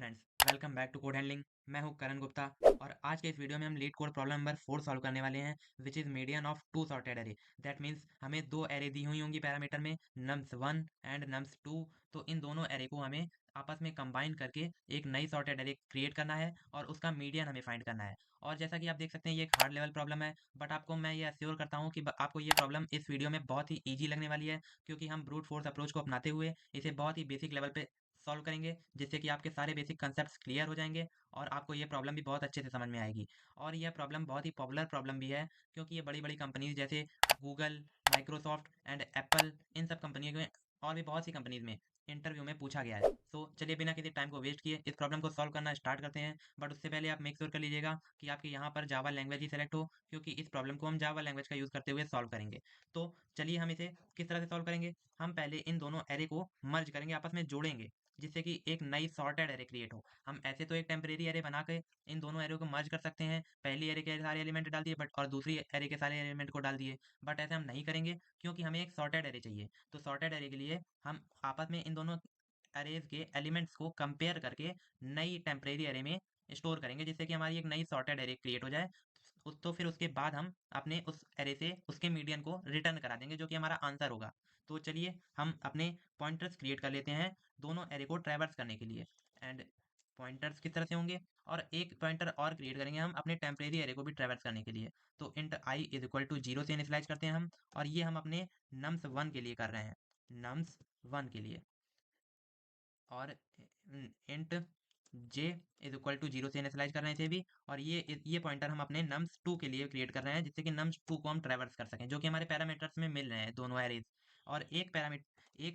Friends, welcome back to code handling. मैं हूं करण गुप्ता और आज के इस वीडियो में हम LeetCode problem number 4 solve करने वाले हैं, which is median of two sorted array. That means हमें दो एरे दी हुई होंगी पैरामीटर में, nums1 एंड nums2। तो इन दोनों एरे को हमें आपस में कंबाइन करके एक नई सॉर्टेड एरे क्रिएट करना है और उसका मीडियन हमें फाइंड करना है। और जैसा कि आप देख सकते हैं, ये एक हार्ड लेवल प्रॉब्लम है, बट आपको मैं ये अश्योर करता हूँ कि आपको ये प्रॉब्लम इस वीडियो में बहुत ही ईजी लगने वाली है, क्योंकि हम ब्रूट फोर्स अप्रोच को अपनाते हुए इसे बहुत ही बेसिक लेवल पे सॉल्व करेंगे, जिससे कि आपके सारे बेसिक कंसेप्ट्स क्लियर हो जाएंगे और आपको ये प्रॉब्लम भी बहुत अच्छे से समझ में आएगी। और यह प्रॉब्लम बहुत ही पॉपुलर प्रॉब्लम भी है, क्योंकि ये बड़ी बड़ी कंपनीज जैसे गूगल, माइक्रोसॉफ्ट एंड एप्पल, इन सब कंपनियों में और भी बहुत सी कंपनीज में इंटरव्यू में पूछा गया है। सो चलिए बिना किसी टाइम को वेस्ट किए इस प्रॉब्लम को सॉल्व करना स्टार्ट करते हैं। बट उससे पहले आप मेक श्योर कर लीजिएगा कि आपके यहाँ पर जावा लैंग्वेज ही सेलेक्ट हो, क्योंकि इस प्रॉब्लम को हम जावा लैंग्वेज का यूज़ करते हुए सॉल्व करेंगे। तो चलिए हम इसे किस तरह से सॉल्व करेंगे। हम पहले इन दोनों एरे को मर्ज करेंगे, आपस में जोड़ेंगे, जिससे कि एक नई सॉर्टेड एरे क्रिएट हो। हम ऐसे तो एक टेम्परेरी एरे बना के इन दोनों एरे को मर्ज कर सकते हैं, पहली एरे के सारे एलिमेंट डाल दिए बट और दूसरी एरे के सारे एलिमेंट को डाल दिए, बट ऐसे हम नहीं करेंगे, क्योंकि हमें एक सॉर्टेड एरे चाहिए। तो सॉर्टेड एरे के लिए हम आपस में इन दोनों एरेज के एलिमेंट्स को कंपेयर करके नई टेम्परेरी एरे में स्टोर करेंगे, जिससे कि हमारी एक नई सॉर्टेड एरे क्रिएट हो जाए। तो फिर उसके बाद हम अपने उस एरे से उसके मीडियन को रिटर्न करा देंगे, जो कि हमारा आंसर होगा। तो चलिए हम अपने पॉइंटर्स क्रिएट कर लेते हैं दोनों एरे को ट्रैवर्स करने के लिए। एंड पॉइंटर्स किस तरह से होंगे, और एक पॉइंटर और क्रिएट करेंगे हम अपने टेम्परेरी एरे को भी ट्रैवर्स करने के लिए। तो int i is equal to 0 से इनिशियलाइज करते हैं हम, और ये हम अपने nums1 के लिए कर रहे हैं, nums1 के लिए। और int j is equal to 0 से इनिशियलाइज कर रहे हैं इसे भी। और ये पॉइंटर हम अपने nums2 के लिए क्रिएट कर रहे हैं, जिससे कि nums2 को हम ट्रैवर्स कर सकें, जो कि हमारे पैरामीटर्स में मिल रहे हैं दोनों एरेज। और एक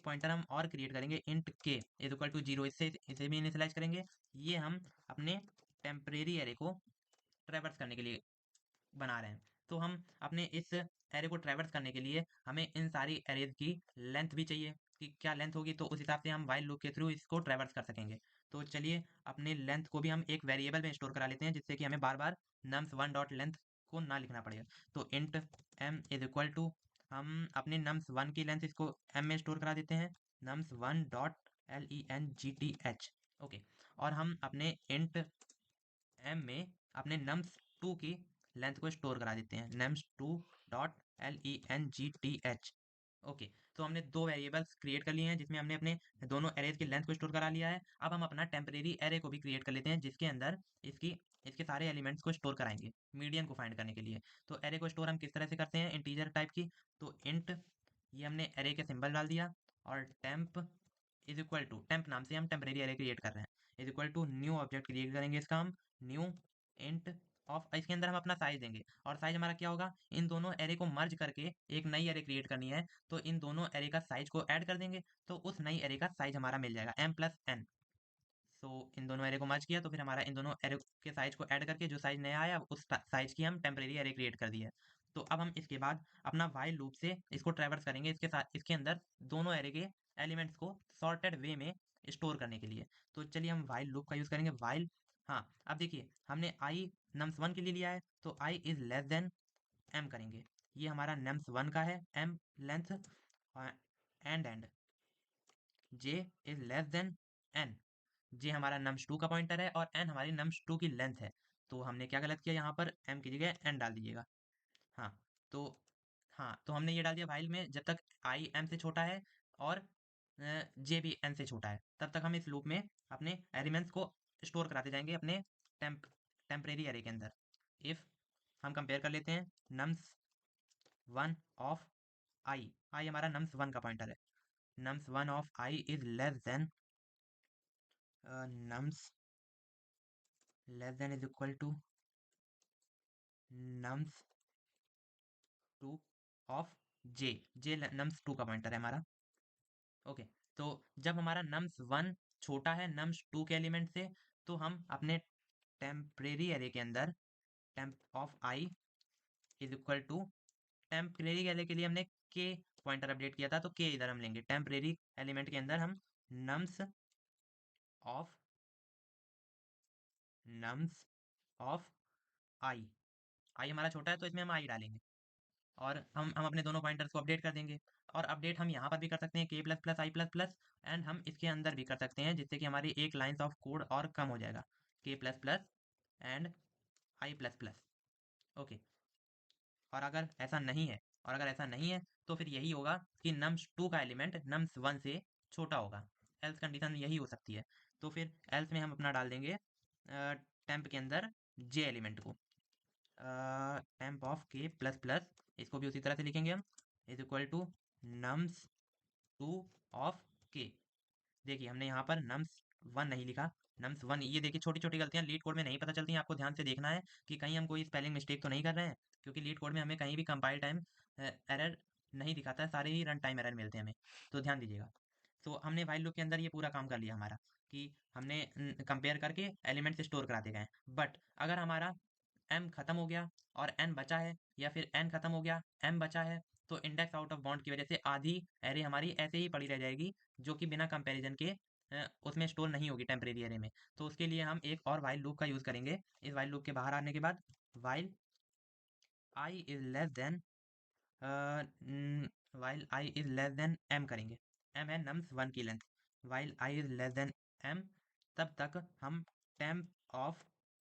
पॉइंटर हम और क्रिएट करेंगे, इंट के इज इक्वल टू 0, इससे इसे भी इनिशियलाइज करेंगे। ये हम अपने टेम्परेरी एरे को ट्रैवर्स करने के लिए बना रहे हैं। तो हम अपने इस एरे को ट्रैवर्स करने के लिए हमें इन सारी एरेज की लेंथ भी चाहिए कि क्या लेंथ होगी, तो उस हिसाब से हम वाइल लूप के थ्रू इसको ट्रैवर्स कर सकेंगे। तो चलिए अपने लेंथ को भी हम एक वेरिएबल में स्टोर करा लेते हैं, जिससे कि हमें बार बार nums1 डॉट लेंथ को ना लिखना पड़ेगा। तो int m is equal to, हम अपने nums1 की लेंथ इसको m में स्टोर करा देते हैं, nums1 डॉट length। ओके। और हम अपने इंट m में अपने nums2 की लेंथ को स्टोर करा देते हैं, nums2 डॉट length। ओके। तो हमने दो वेरिएबल्स क्रिएट कर लिए हैं, जिसमें हमने अपने दोनों एरेज की लेंथ को स्टोर करा लिया है। अब हम अपना टेम्परेरी एरे को भी क्रिएट कर लेते हैं, जिसके अंदर इसकी इसके सारे एलिमेंट्स को स्टोर कराएंगे मीडियन को फाइंड करने के लिए। तो एरे को स्टोर हम किस तरह से करते हैं, इंटीजर टाइप की। तो इंट, ये हमने एरे के सिंबल डाल दिया, और temp is equal to, temp नाम से हम टेम्परेरी एरे क्रिएट कर रहे हैं, is equal to new object create करेंगे इसका हम, न्यू इंट ऑफ, इसके अंदर हम अपना साइज देंगे। और साइज हमारा क्या होगा, इन दोनों एरे को मर्ज करके एक नई एरे क्रिएट करनी है, तो इन दोनों एरे का साइज को ऐड कर देंगे, तो उस नई एरे का साइज हमारा मिल जाएगा m+n। सो इन दोनों एरे को मर्ज किया, तो फिर हमारा इन दोनों एरे के साइज को ऐड करके जो साइज नया आया, उस साइज की हम टेम्परेरी एरे क्रिएट कर दी है। तो अब हम इसके बाद अपना वाइल लूप से इसको ट्रैवर्स करेंगे, इसके साथ इसके अंदर दोनों एरे के एलिमेंट्स को सॉर्टेड वे में स्टोर करने के लिए। तो चलिए हम वाइल लूप का यूज़ करेंगे, वाइल। हाँ, अब देखिए हमने आई nums1 के लिए लिया है, तो आई इज लेस देन m करेंगे। ये हमारा nums1 का है m length, and j is less than n। जे हमारा nums2 का पॉइंटर है और n हमारी nums2 की लेंथ है। तो हमने क्या गलत किया, यहाँ पर m की जगह n डाल दीजिएगा। हाँ, तो हाँ, हमने ये डाल दिया, फाइल में जब तक i m से छोटा है और j भी n से छोटा है, तब तक हम इस लूप में अपने एलिमेंट्स को स्टोर कराते जाएंगे अपने टेम्परेरी एरे के अंदर। इफ हम कंपेयर कर लेते हैं, nums1 ऑफ i हमारा nums1 का पॉइंटर है, nums1 of i is less than nums less than is equal to nums2 of j nums2 का पॉइंटर है हमारा। ओके। तो जब हमारा nums1 छोटा है nums2 के एलिमेंट से, तो हम अपने टेम्परेरी एरे के अंदर temp of i is equal to, temporary array के लिए हमने के पॉइंटर अपडेट किया था, तो के इधर हम लेंगे, टेम्परेरी एलिमेंट के अंदर हम nums ऑफ nums ऑफ आई हमारा छोटा है, तो इसमें हम आई डालेंगे। और हम अपने दोनों पॉइंटर्स को अपडेट कर देंगे। और अपडेट हम यहाँ पर भी कर सकते हैं k plus plus I plus plus, and हम इसके अंदर भी कर सकते हैं, जिससे कि हमारी एक लाइन्स ऑफ कोड और कम हो जाएगा, k plus plus and I plus plus. Okay. और अगर ऐसा नहीं है, तो फिर यही होगा कि nums2 का एलिमेंट nums1 से छोटा होगा। एल्स कंडीशन यही हो सकती है। तो फिर एल्स में हम अपना डाल देंगे टेम्प के अंदर j एलिमेंट को, temp of k plus plus, इसको भी उसी तरह से लिखेंगे हम, is equal to nums2 of k। देखिए हमने यहाँ पर nums1 नहीं लिखा, nums1। ये देखिए छोटी छोटी गलतियां लीड कोड में नहीं पता चलती हैं, आपको ध्यान से देखना है कि कहीं हम कोई स्पेलिंग मिस्टेक तो नहीं कर रहे हैं, क्योंकि लीड कोड में हमें कहीं भी कंपाइल टाइम एरर नहीं दिखाता है, सारे ही रन टाइम एरर मिलते हैं हमें, तो ध्यान दीजिएगा। तो हमने व्हाइल लूप के अंदर ये पूरा काम कर लिया हमारा, कि हमने कंपेयर करके एलिमेंट्स स्टोर करा दिए गए हैं। बट अगर हमारा m खत्म हो गया और n बचा है, या फिर n खत्म हो गया m बचा है, तो इंडेक्स आउट ऑफ बाउंड की वजह से आधी एरे हमारी ऐसे ही पड़ी रह जाएगी, जो कि बिना कंपैरिजन के उसमें स्टोर नहीं होगी टेम्परेरी एरे में। तो उसके लिए हम एक और वाइल लूप का यूज करेंगे। इस वाइल लूप के बाहर आने के बाद while i is less then while i is less then m करेंगे। m है nums1 की length. While i is less then m, तब तक हम temp of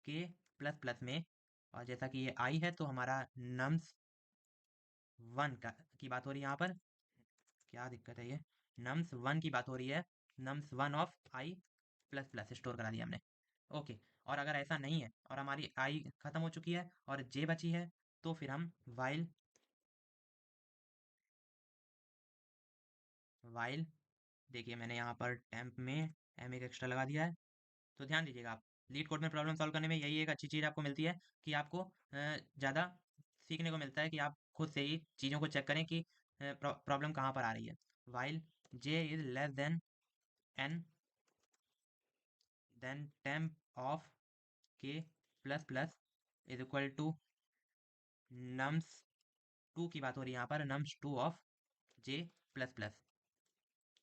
k plus plus में, और जैसा कि ये i है तो हमारा nums1 का की बात हो रही है यहाँ पर, क्या दिक्कत है ये, nums1 की बात हो रही है, nums1 of i plus plus store करा दिया हमने। ओके। और अगर ऐसा नहीं है और हमारी i खत्म हो चुकी है और j बची है, तो फिर हम वाइल देखिए मैंने यहाँ पर टेम्प में m एक एक्स्ट्रा लगा दिया है। तो ध्यान दीजिएगा आप, लीड कोड में प्रॉब्लम सॉल्व करने में यही एक अच्छी चीज़ आपको मिलती है, कि आपको ज़्यादा सीखने को मिलता है, कि आप खुद से ही चीज़ों को चेक करें कि प्रॉब्लम कहाँ पर आ रही है। While j is less than n, then temp of k plus plus is equal to nums2 की बात हो रही है यहाँ पर, nums2 of j plus plus.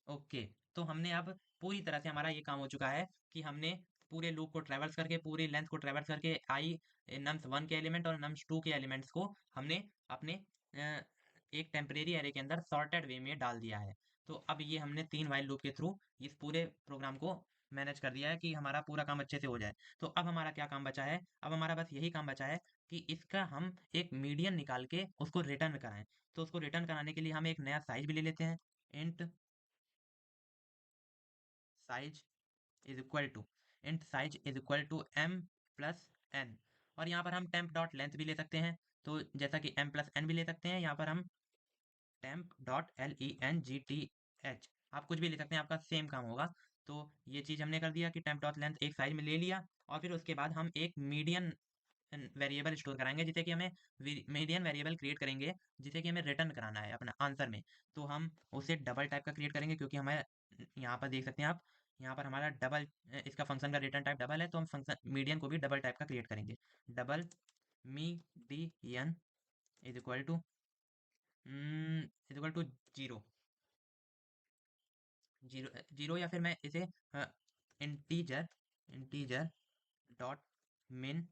Okay. तो हमने अब पूरी तरह से हमारा ये काम हो चुका है, कि हमने पूरे लूप को ट्रेवर्स करके, पूरी लेंथ को ट्रेवर्स करके, आई nums1 के एलिमेंट और nums2 के एलिमेंट्स को हमने अपने एक टेम्परेरी एरे के अंदर सॉर्टेड वे में डाल दिया है। तो अब ये हमने 3 वाइल लूप के थ्रू इस पूरे प्रोग्राम को मैनेज कर दिया है, कि हमारा पूरा काम अच्छे से हो जाए। तो अब हमारा क्या काम बचा है, अब हमारा बस यही काम बचा है कि इसका हम एक मीडियन निकाल के उसको रिटर्न कराएं। तो उसको रिटर्न कराने के लिए हम एक नया साइज भी ले लेते हैं, int size is equal to, int size is equal to m plus n। और यहाँ पर हम टेम्प डॉट लेंथ भी ले सकते हैं, तो जैसा कि m प्लस n भी ले सकते हैं, यहाँ पर हम टेम्प डॉट length, आप कुछ भी ले सकते हैं, आपका सेम काम होगा। तो ये चीज़ हमने कर दिया कि टेम्प डॉट लेंथ एक साइज में ले लिया, और फिर उसके बाद हम एक मीडियन वेरिएबल स्टोर कराएंगे, जिसे कि हमें मीडियन वेरिएबल क्रिएट करेंगे, जिसे कि हमें रिटर्न कराना है अपना आंसर में। तो हम उसे डबल टाइप का क्रिएट करेंगे, क्योंकि हमें यहाँ पर देख सकते हैं आप, यहाँ पर हमारा डबल, इसका फंक्शन का रिटर्न टाइप डबल है, तो हम फंक्शन मीडियन को भी डबल टाइप का क्रिएट करेंगे। Double median is equal to zero, zero zero, या फिर मैं इसे इंटीजर इंटीजर डॉट मिन,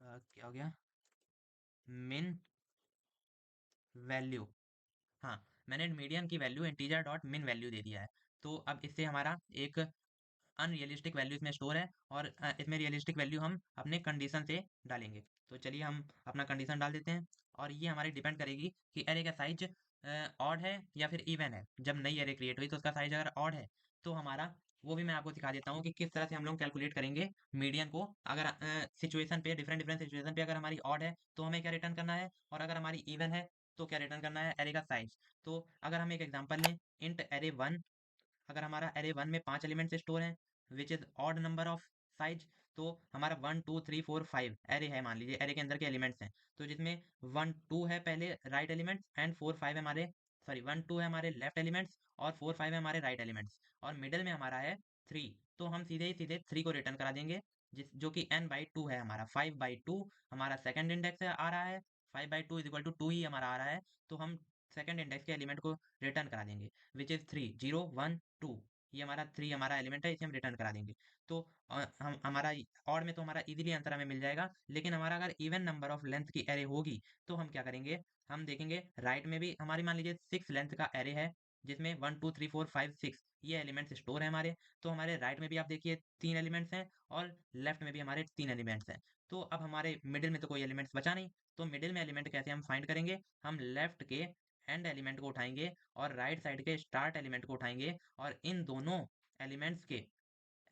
क्या हो गया, मिन वैल्यू। हाँ, मैंने मीडियन की value integer dot min value दे दिया है। तो अब इससे हमारा एक अनरियलिस्टिक वैल्यू इसमें स्टोर है, और इसमें रियलिस्टिक वैल्यू हम अपने कंडीशन से डालेंगे। तो चलिए हम अपना कंडीशन डाल देते हैं, और ये हमारी डिपेंड करेगी कि एरे का साइज ऑड है या फिर इवन है। जब नई एरे क्रिएट हुई तो उसका साइज अगर ऑड है, तो हमारा, वो भी मैं आपको सिखा देता हूँ कि किस तरह से हम लोग कैलकुलेट करेंगे मीडियन को। अगर सिचुएशन पे, डिफरेंट डिफरेंट सिचुएशन पे अगर हमारी ऑड है तो हमें क्या रिटर्न करना है, और अगर हमारी इवन है तो क्या रिटर्न करना है, एरे का साइज। तो अगर हम एक एग्जांपल लें, इंट एरे वन, अगर हमारा एरे वन में 5 एलिमेंट्स स्टोर हैं, which is odd number of size, तो हमारा 1 2 3 4 5 एरे है, मान लीजिए एरे के अंदर के एलिमेंट्स हैं, तो जिसमें 1 2 है पहले राइट एलिमेंट्स, एंड 4 5 है हमारे, सॉरी 1 2 है हमारे लेफ्ट एलिमेंट्स, और 4 5 है हमारे राइट एलिमेंट्स, और मिडल में हमारा है 3। तो हम सीधे ही सीधे 3 को रिटर्न करा देंगे, जिस जो कि n/2 है, हमारा 5/2 हमारा सेकंड इंडेक्स आ रहा है, 5/2 इज इक्वल टू 2 ही हमारा आ रहा है। तो हम सेकंड इंडेक्स के एलिमेंट को रिटर्न करा देंगे, विच इज 3 0 1 2। ये हमारा 3 हमारा एलिमेंट है, इसे हम रिटर्न करा देंगे। तो हम हमारा ऑड में तो हमारा इजीली आंसर हमें मिल जाएगा, लेकिन हमारा अगर इवन नंबर ऑफ लेंथ की एरे होगी तो हम क्या करेंगे, हम देखेंगे राइट में भी हमारी मान लीजिए 6 लेंथ का एरे है, जिसमें 1 2 3 4 5 6 ये एलिमेंट्स स्टोर है हमारे। तो हमारे राइट में भी आप देखिए 3 एलिमेंट्स हैं और लेफ्ट में भी हमारे 3 एलिमेंट्स हैं। तो अब हमारे मिडिल में तो कोई एलिमेंट्स बचा नहीं, तो मिडिल में एलिमेंट कैसे हम फाइंड करेंगे, हम लेफ्ट के एंड एलिमेंट को उठाएंगे और राइट साइड के स्टार्ट एलिमेंट को उठाएंगे और इन दोनों एलिमेंट्स के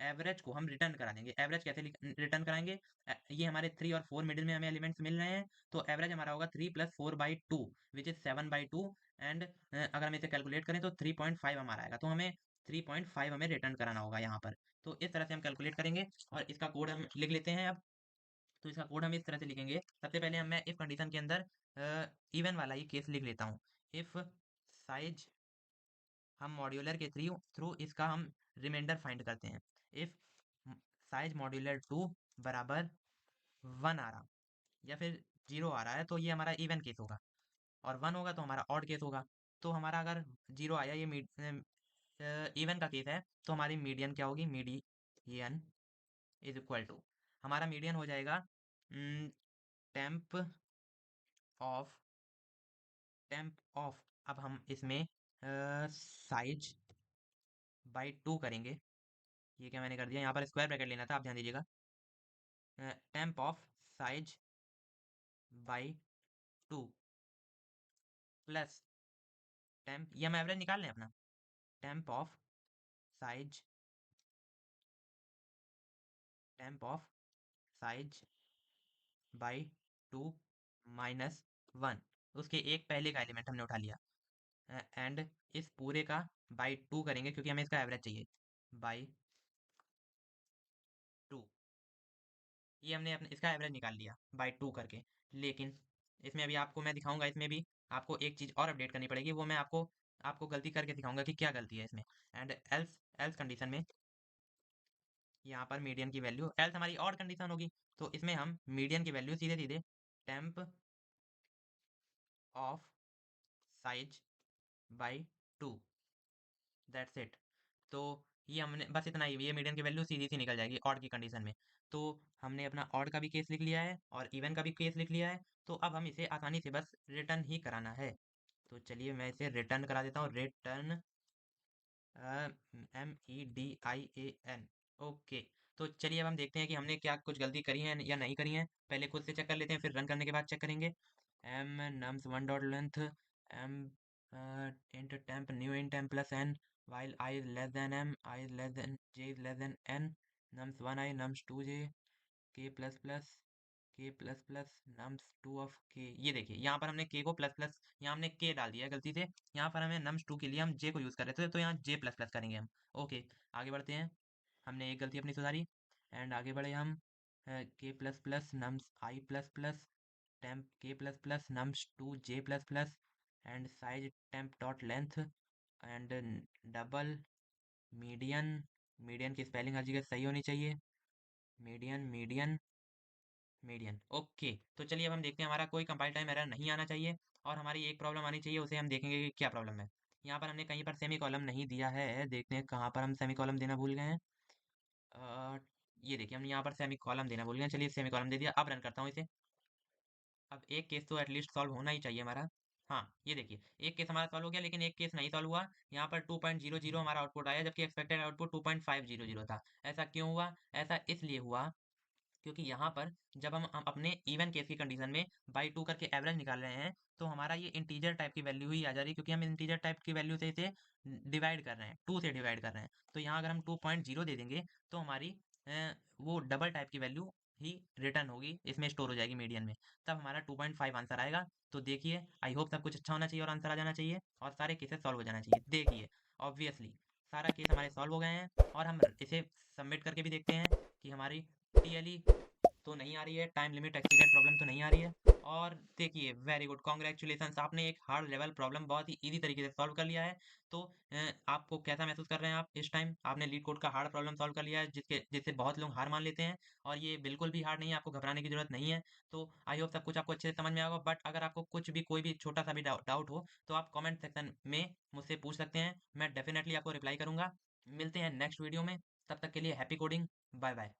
एवरेज को हम रिटर्न करा देंगे। एवरेज कैसे रिटर्न कराएंगे, ये हमारे 3 और 4 मिडिल में हमें एलिमेंट्स मिल रहे हैं, तो एवरेज हमारा होगा 3 प्लस 4/2 विच इज 7/2 एंड अगर हम इसे कैलकुलेट करें तो 3.5 हमारा आएगा, तो हमें 3.5 हमें रिटर्न कराना होगा यहाँ पर। तो इस तरह से हम कैलकुलेट करेंगे और इसका कोड हम लिख लेते हैं अब। तो इसका कोड हम इस तरह से लिखेंगे, सबसे पहले हम मैं इफ कंडीशन के अंदर इवन वाला ही केस लिख लेता हूँ। इफ साइज, हम मॉड्यूलर के थ्रू थ्रू इसका हम रिमाइंडर फाइंड करते हैं। इफ साइज मॉड्यूलर 2 बराबर 1 आ रहा या फिर 0 आ रहा है तो ये हमारा इवन केस होगा, और 1 होगा तो हमारा ऑड केस होगा। तो हमारा अगर 0 आया, ये इवन का केस है, तो हमारी मीडियन क्या होगी, मीडियन इज इक्वल टू, हमारा मीडियन हो जाएगा टेम्प ऑफ, अब हम इसमें साइज बाई 2 करेंगे। ये क्या मैंने कर दिया, यहाँ पर स्क्वायर ब्रैकेट लेना था, आप ध्यान दीजिएगा। Temp of size by 2 plus temp, ये हम एवरेज निकाल लें अपना, temp of size, temp of size by 2 minus 1, उसके एक पहले का एलिमेंट हमने उठा लिया, एंड इस पूरे का बाई 2 करेंगे क्योंकि हमें इसका एवरेज चाहिए, बाई 2, ये हमने अपने इसका एवरेज निकाल लिया बाई 2 करके। लेकिन इसमें अभी आपको मैं दिखाऊंगा, इसमें भी आपको एक चीज़ और अपडेट करनी पड़ेगी, वो मैं आपको आपको गलती करके दिखाऊंगा कि क्या गलती है इसमें। एंड एल्स, एल्स कंडीशन में यहाँ पर मीडियन की वैल्यू, एल्स हमारी और कंडीशन होगी, तो इसमें हम मीडियन की वैल्यू सीधे सीधे temp of size by 2, that's it. तो ये हमने बस इतना ही, ये मीडियन की वैल्यू सीधी सी निकल जाएगी ऑड की कंडीशन में। तो हमने अपना ऑड का भी केस लिख लिया है और इवन का भी केस लिख लिया है, तो अब हम इसे आसानी से बस रिटर्न ही कराना है। तो चलिए मैं इसे रिटर्न करा देता हूँ, रिटर्न MEDIAN, ओके। तो चलिए अब हम देखते हैं कि हमने क्या कुछ गलती करी है या नहीं करी है, पहले खुद से चेक कर लेते हैं, फिर रन करने के बाद चेक करेंगे। M nums one dot length m int temp new int temp plus n while i is less than m, i is less than j is less than n, nums one i nums two j k plus plus nums two of k. ये देखिए यहाँ पर हमने के को plus plus, यहाँ हमने के डाल दिया है गलती से, यहाँ पर हमें नम्स टू के लिए हम जे को यूज कर रहे थे, तो यहाँ जे प्लस प्लस करेंगे हम। ओके, आगे बढ़ते हैं, हमने एक गलती अपनी सुधारी एंड आगे बढ़े हम। के प्लस प्लस नम्स आई प्लस प्लस टेम्प के plus plus nums two J plus plus and size temp dot length and double median, median की स्पेलिंग हर जगह सही होनी चाहिए, मीडियन मीडियन मीडियन, ओके। तो चलिए अब हम देखते हैं, हमारा कोई कंपाइल टाइम एरर नहीं आना चाहिए और हमारी एक प्रॉब्लम आनी चाहिए, उसे हम देखेंगे कि क्या प्रॉब्लम है। यहाँ पर हमने कहीं पर सेमी कॉलम नहीं दिया है, देखते हैं कहाँ पर हम सेमी कॉलम देना भूल गए हैं। अ, ये देखिए हम यहाँ पर सेमी कॉलम देना भूल गए, चलिए सेमी कॉलम दे दिया। अब रन करता हूँ इसे, अब एक केस तो एटलीस्ट सॉल्व होना ही चाहिए हमारा। हाँ, ये देखिए एक केस हमारा सॉल्व हो गया, लेकिन एक केस नहीं सॉल्व हुआ। यहाँ पर 2.00 हमारा आउटपुट आया, जबकि एक्सपेक्टेड आउटपुट 2.500 था। ऐसा क्यों हुआ, ऐसा इसलिए हुआ क्योंकि यहाँ पर जब हम अपने इवन केस की कंडीशन में बाई 2 करके एवरेज निकाल रहे हैं, तो हमारा ये इंटीजर टाइप की वैल्यू ही आ जा रही है, क्योंकि हम इंटीजर टाइप की वैल्यू से इसे डिवाइड कर रहे हैं, 2 से डिवाइड कर रहे हैं। तो यहाँ अगर हम 2.0 दे देंगे तो हमारी वो डबल टाइप की वैल्यू ही रिटर्न होगी, इसमें स्टोर हो जाएगी मीडियन में, तब हमारा 2.5 आंसर आएगा। तो देखिए आई होप सब कुछ अच्छा होना चाहिए और आंसर आ जाना चाहिए और सारे केसेस सॉल्व हो जाना चाहिए। देखिए ऑब्वियसली सारा केस हमारे सॉल्व हो गए हैं और हम इसे सबमिट करके भी देखते हैं कि हमारी TLE तो नहीं आ रही है, टाइम लिमिट एक्सीडेड प्रॉब्लम तो नहीं आ रही है। और देखिए वेरी गुड, कॉन्ग्रेचुलेशन, आपने एक हार्ड लेवल प्रॉब्लम बहुत ही इजी तरीके से सॉल्व कर लिया है। तो आपको कैसा महसूस कर रहे हैं आप इस टाइम, आपने लीड कोड का हार्ड प्रॉब्लम सॉल्व कर लिया है, जिससे बहुत लोग हार मान लेते हैं, और ये बिल्कुल भी हार्ड नहीं है, आपको घबराने की जरूरत नहीं है। तो आई होप सब कुछ आपको अच्छे से समझ में आएगा, बट अगर आपको कुछ भी कोई भी छोटा सा भी डाउट हो तो आप कॉमेंट सेक्शन में मुझसे पूछ सकते हैं, मैं डेफिनेटली आपको रिप्लाई करूंगा। मिलते हैं नेक्स्ट वीडियो में, तब तक के लिए हैप्पी कोडिंग। Bye bye.